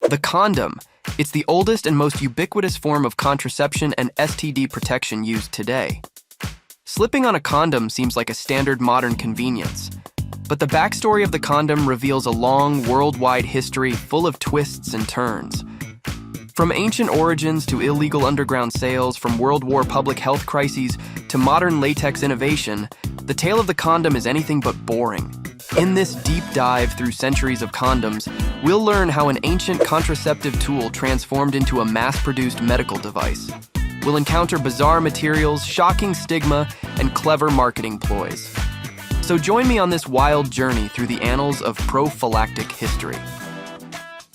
The condom. It's the oldest and most ubiquitous form of contraception and STD protection used today. Slipping on a condom seems like a standard modern convenience, but the backstory of the condom reveals a long, worldwide history full of twists and turns. From ancient origins to illegal underground sales, from World War public health crises to modern latex innovation, the tale of the condom is anything but boring. In this deep dive through centuries of condoms, we'll learn how an ancient contraceptive tool transformed into a mass-produced medical device. We'll encounter bizarre materials, shocking stigma, and clever marketing ploys. So join me on this wild journey through the annals of prophylactic history.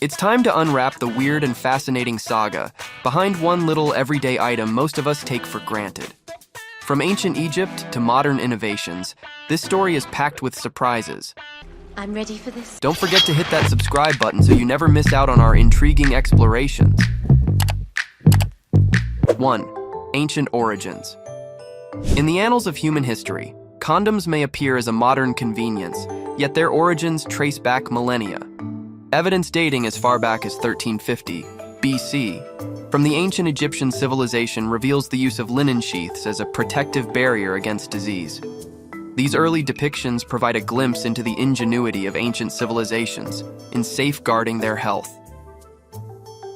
It's time to unwrap the weird and fascinating saga behind one little everyday item most of us take for granted. From ancient Egypt to modern innovations, this story is packed with surprises. I'm ready for this. Don't forget to hit that subscribe button so you never miss out on our intriguing explorations. 1. Ancient origins. In the annals of human history, condoms may appear as a modern convenience, yet their origins trace back millennia. Evidence dating as far back as 1350 BC from the ancient Egyptian civilization reveals the use of linen sheaths as a protective barrier against disease. These early depictions provide a glimpse into the ingenuity of ancient civilizations in safeguarding their health.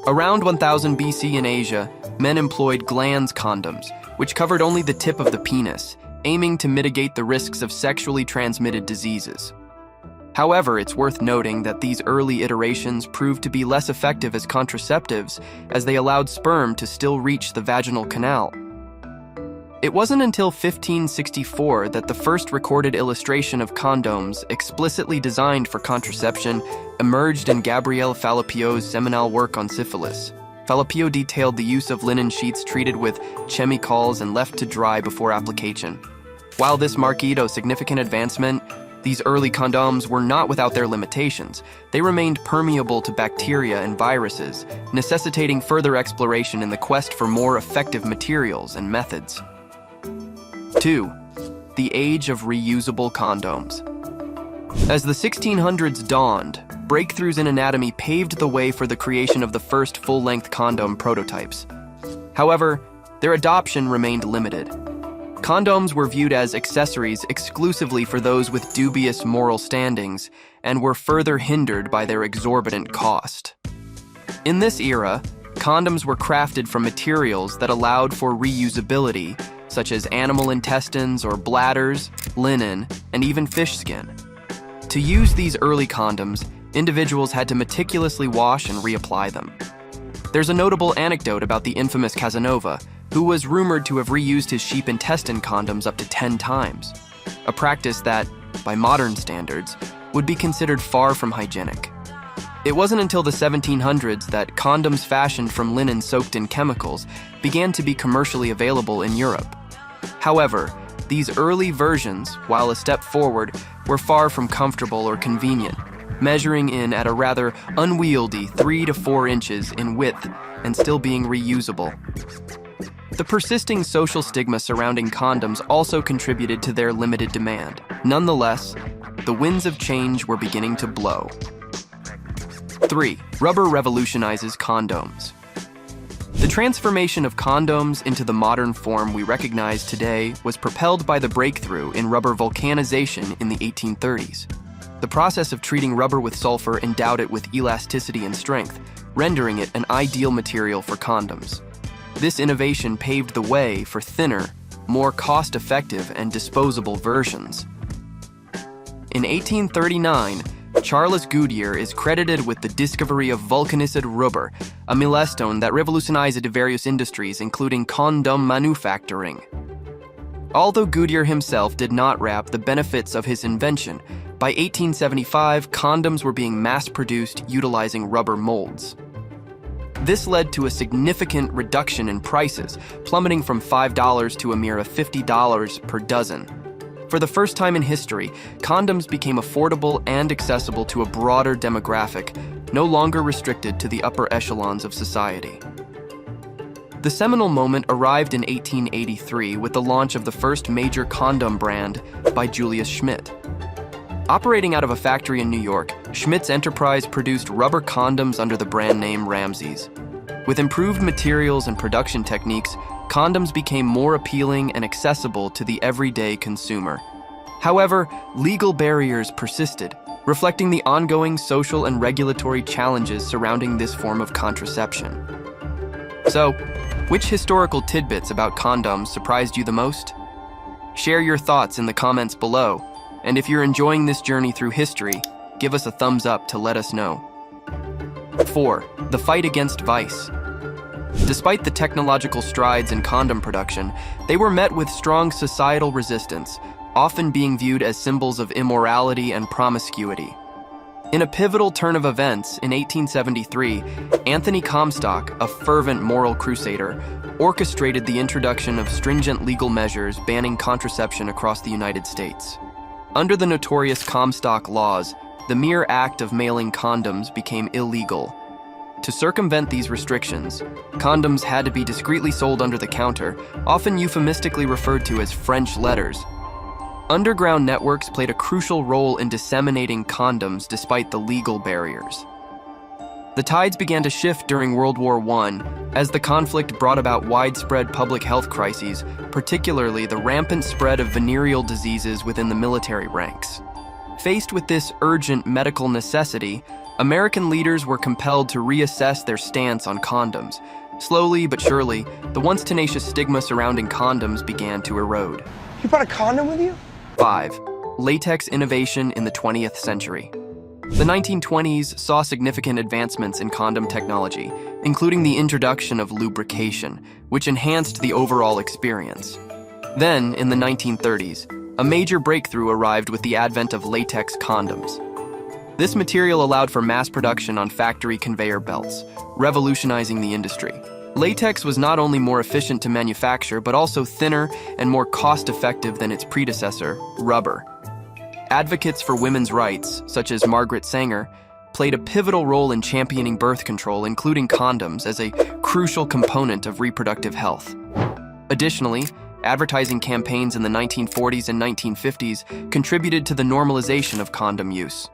Around 1000 BC in Asia, men employed glans condoms, which covered only the tip of the penis, aiming to mitigate the risks of sexually transmitted diseases. However, it's worth noting that these early iterations proved to be less effective as contraceptives as they allowed sperm to still reach the vaginal canal. It wasn't until 1564 that the first recorded illustration of condoms explicitly designed for contraception emerged in Gabriele Fallopio's seminal work on syphilis. Fallopio detailed the use of linen sheets treated with chemicals and left to dry before application. While this marked a significant advancement, these early condoms were not without their limitations. They remained permeable to bacteria and viruses, necessitating further exploration in the quest for more effective materials and methods. 2. The age of reusable condoms. As the 1600s dawned, breakthroughs in anatomy paved the way for the creation of the first full-length condom prototypes. However, their adoption remained limited. Condoms were viewed as accessories exclusively for those with dubious moral standings and were further hindered by their exorbitant cost. In this era, condoms were crafted from materials that allowed for reusability, such as animal intestines or bladders, linen, and even fish skin. To use these early condoms, individuals had to meticulously wash and reapply them. There's a notable anecdote about the infamous Casanova, who was rumored to have reused his sheep intestine condoms up to 10 times, a practice that, by modern standards, would be considered far from hygienic. It wasn't until the 1700s that condoms fashioned from linen soaked in chemicals began to be commercially available in Europe. However, these early versions, while a step forward, were far from comfortable or convenient, measuring in at a rather unwieldy 3 to 4 inches in width and still being reusable. The persisting social stigma surrounding condoms also contributed to their limited demand. Nonetheless, the winds of change were beginning to blow. 3. Rubber revolutionizes condoms. The transformation of condoms into the modern form we recognize today was propelled by the breakthrough in rubber vulcanization in the 1830s. The process of treating rubber with sulfur endowed it with elasticity and strength, rendering it an ideal material for condoms. This innovation paved the way for thinner, more cost-effective, and disposable versions. In 1839, Charles Goodyear is credited with the discovery of vulcanized rubber, a milestone that revolutionized various industries, including condom manufacturing. Although Goodyear himself did not reap the benefits of his invention, by 1875, condoms were being mass-produced utilizing rubber molds. This led to a significant reduction in prices, plummeting from $5 to a mere $50 per dozen. For the first time in history, condoms became affordable and accessible to a broader demographic, no longer restricted to the upper echelons of society. The seminal moment arrived in 1883 with the launch of the first major condom brand by Julius Schmidt. Operating out of a factory in New York, Schmidt's enterprise produced rubber condoms under the brand name Ramses. With improved materials and production techniques, condoms became more appealing and accessible to the everyday consumer. However, legal barriers persisted, reflecting the ongoing social and regulatory challenges surrounding this form of contraception. So, which historical tidbits about condoms surprised you the most? Share your thoughts in the comments below, and if you're enjoying this journey through history, give us a thumbs up to let us know. 4. The fight against vice. Despite the technological strides in condom production, they were met with strong societal resistance, often being viewed as symbols of immorality and promiscuity. In a pivotal turn of events in 1873, Anthony Comstock, a fervent moral crusader, orchestrated the introduction of stringent legal measures banning contraception across the United States. Under the notorious Comstock laws, the mere act of mailing condoms became illegal. To circumvent these restrictions, condoms had to be discreetly sold under the counter, often euphemistically referred to as French letters. Underground networks played a crucial role in disseminating condoms despite the legal barriers. The tides began to shift during World War I as the conflict brought about widespread public health crises, particularly the rampant spread of venereal diseases within the military ranks. Faced with this urgent medical necessity, American leaders were compelled to reassess their stance on condoms. Slowly but surely, the once tenacious stigma surrounding condoms began to erode. You brought a condom with you? 5. Latex innovation in the 20th century. The 1920s saw significant advancements in condom technology, including the introduction of lubrication, which enhanced the overall experience. Then, in the 1930s, a major breakthrough arrived with the advent of latex condoms. This material allowed for mass production on factory conveyor belts, revolutionizing the industry. Latex was not only more efficient to manufacture, but also thinner and more cost-effective than its predecessor, rubber. Advocates for women's rights, such as Margaret Sanger, played a pivotal role in championing birth control, including condoms, as a crucial component of reproductive health. Additionally, advertising campaigns in the 1940s and 1950s contributed to the normalization of condom use.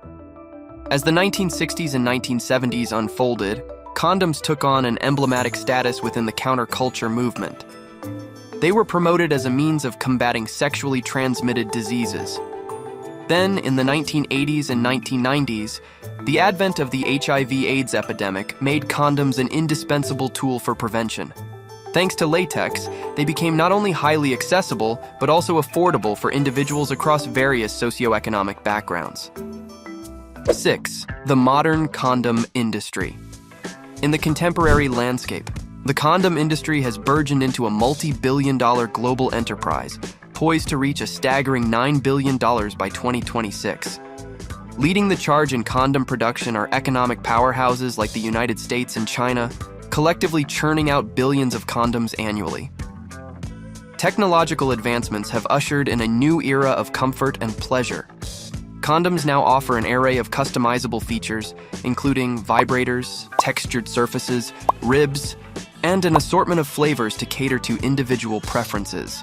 As the 1960s and 1970s unfolded, condoms took on an emblematic status within the counterculture movement. They were promoted as a means of combating sexually transmitted diseases. Then, in the 1980s and 1990s, the advent of the HIV/AIDS epidemic made condoms an indispensable tool for prevention. Thanks to latex, they became not only highly accessible, but also affordable for individuals across various socioeconomic backgrounds. 6. The modern condom industry. In the contemporary landscape, the condom industry has burgeoned into a multi-billion-dollar global enterprise, poised to reach a staggering $9 billion by 2026. Leading the charge in condom production are economic powerhouses like the United States and China, collectively churning out billions of condoms annually. Technological advancements have ushered in a new era of comfort and pleasure. Condoms now offer an array of customizable features, including vibrators, textured surfaces, ribs, and an assortment of flavors to cater to individual preferences.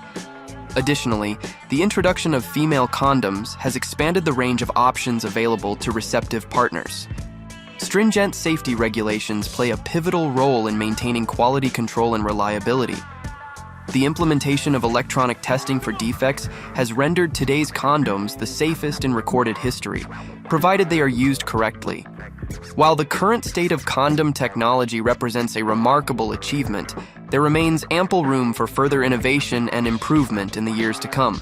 Additionally, the introduction of female condoms has expanded the range of options available to receptive partners. Stringent safety regulations play a pivotal role in maintaining quality control and reliability. The implementation of electronic testing for defects has rendered today's condoms the safest in recorded history, provided they are used correctly. While the current state of condom technology represents a remarkable achievement, there remains ample room for further innovation and improvement in the years to come.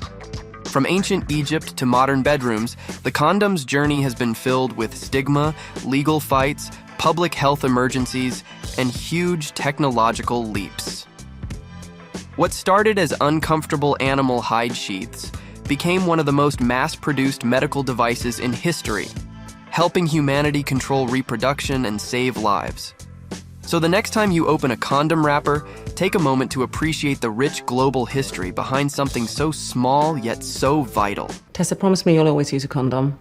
From ancient Egypt to modern bedrooms, the condom's journey has been filled with stigma, legal fights, public health emergencies, and huge technological leaps. What started as uncomfortable animal hide sheaths became one of the most mass-produced medical devices in history, helping humanity control reproduction and save lives. So the next time you open a condom wrapper, take a moment to appreciate the rich global history behind something so small yet so vital. Tessa, promise me you'll always use a condom.